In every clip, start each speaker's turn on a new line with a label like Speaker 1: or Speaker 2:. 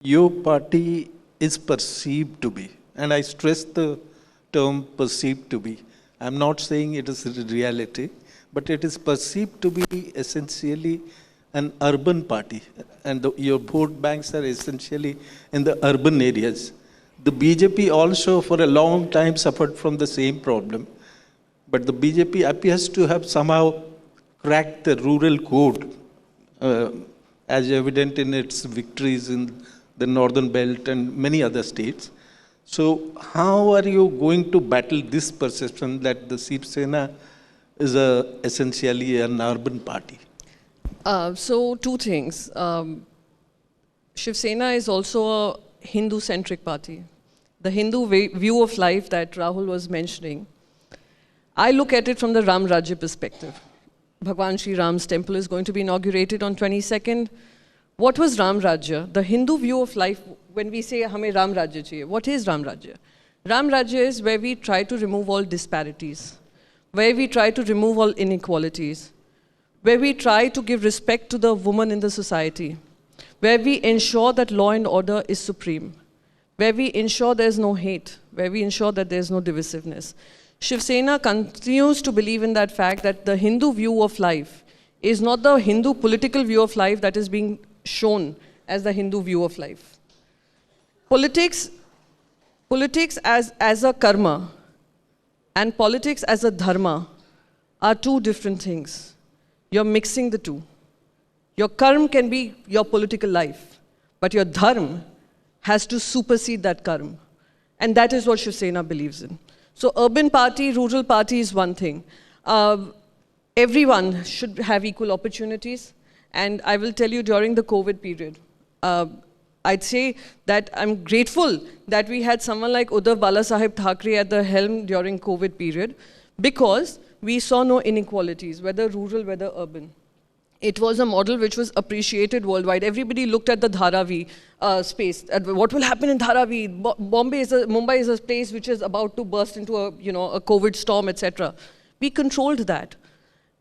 Speaker 1: Your party is perceived to be, and I stress the term perceived to be. I'm not saying it is a reality, but it is perceived to be essentially an urban party, and your vote banks are essentially in the urban areas. The BJP also, for a long time, suffered from the same problem, but the BJP appears to have somehow cracked the rural code, as evident in its victories in the northern belt and many other states. So how are you going to battle this perception that the Shiv Sena is essentially an urban party?
Speaker 2: So two things. Shiv Sena is also a Hindu-centric party. The Hindu view of life that Rahul was mentioning, I look at it from the Ram Rajya perspective. Bhagwan Shri Ram's temple is going to be inaugurated on 22nd. What was Ram Rajya? The Hindu view of life, when we say hame Ram Rajya chahiye, what is Ram Rajya? Ram Rajya is where we try to remove all disparities, where we try to remove all inequalities, where we try to give respect to the woman in the society, where we ensure that law and order is supreme, where we ensure there's no hate, where we ensure that there's no divisiveness. Shiv Sena continues to believe in that fact that the Hindu view of life is not the Hindu political view of life that is being shown as the Hindu view of life. Politics as a karma and politics as a dharma are two different things. You're mixing the two. Your karma can be your political life, but your dharma has to supersede that karma. And that is what Shiv Sena believes in. So urban party, rural party is one thing. Everyone should have equal opportunities. And I will tell you, during the COVID period, I'd say that I'm grateful that we had someone like Uddhav Balasaheb Thackeray at the helm during COVID period, because we saw no inequalities, whether rural, whether urban. It was a model which was appreciated worldwide. Everybody looked at the Dharavi space. What will happen in Dharavi? Mumbai is a place which is about to burst into a COVID storm, etc. We controlled that.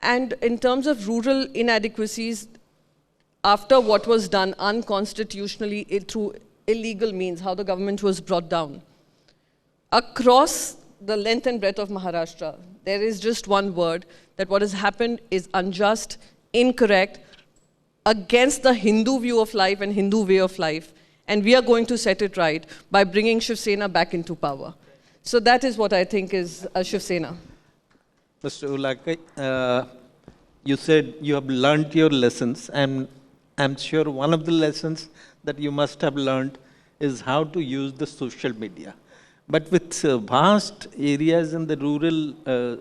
Speaker 2: And in terms of rural inadequacies, after what was done unconstitutionally through illegal means, how the government was brought down, across the length and breadth of Maharashtra, there is just one word, that what has happened is unjust, incorrect, against the Hindu view of life and Hindu way of life. And we are going to set it right by bringing Shiv Sena back into power. So that is what I think is Shiv Sena.
Speaker 1: Mr. Ulakai, you said you have learned your lessons, and I'm sure one of the lessons that you must have learned is how to use the social media. But with vast areas in the rural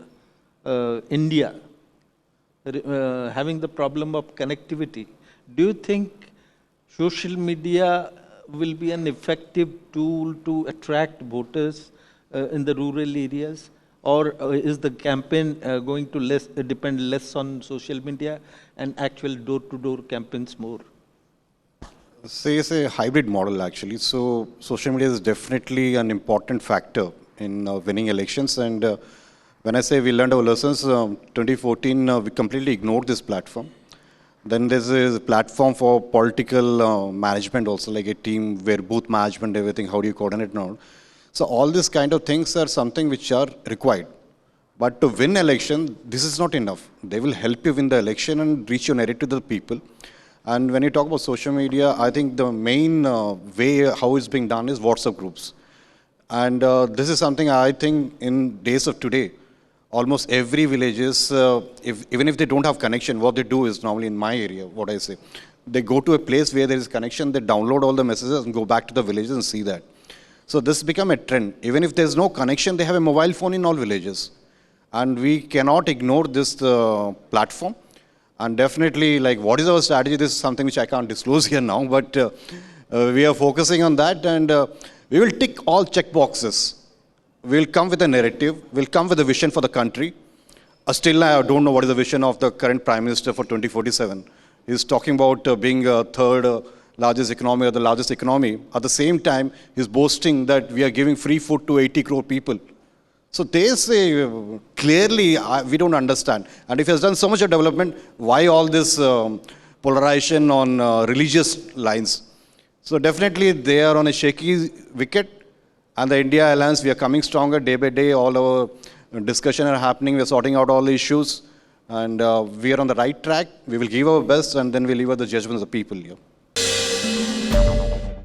Speaker 1: India, having the problem of connectivity, do you think social media will be an effective tool to attract voters in the rural areas? Or is the campaign going to depend less on social media and actual door-to-door campaigns more?
Speaker 3: Say it's a hybrid model actually. So social media is definitely an important factor in winning elections. And when I say we learned our lessons, 2014 we completely ignored this platform. Then there's a platform for political management also, like a team where booth management, everything, how do you coordinate and all. So all these kind of things are something which are required. But to win election, this is not enough. They will help you win the election and reach your narrative to the people. And when you talk about social media, I think the main way how it's being done is WhatsApp groups. And this is something I think in days of today, almost every villages, even if they don't have connection, what they do is normally in my area, what I say, they go to a place where there is connection, they download all the messages and go back to the villages and see that. So this has become a trend. Even if there's no connection, they have a mobile phone in all villages. And we cannot ignore this platform. And definitely, like, what is our strategy? This is something which I can't disclose here now, but we are focusing on that. And we will tick all check boxes. We'll come with a narrative. We'll come with a vision for the country. Still, I don't know what is the vision of the current Prime Minister for 2047. He's talking about being a third largest economy or the largest economy. At the same time, he's boasting that we are giving free food to 80 crore people. So they say clearly we don't understand. And if he has done so much of development, why all this polarization on religious lines? So definitely they are on a shaky wicket. And the India Alliance, we are coming stronger day by day. All our discussion are happening. We are sorting out all the issues. And we are on the right track. We will give our best and then we'll leave out the judgment of the people here.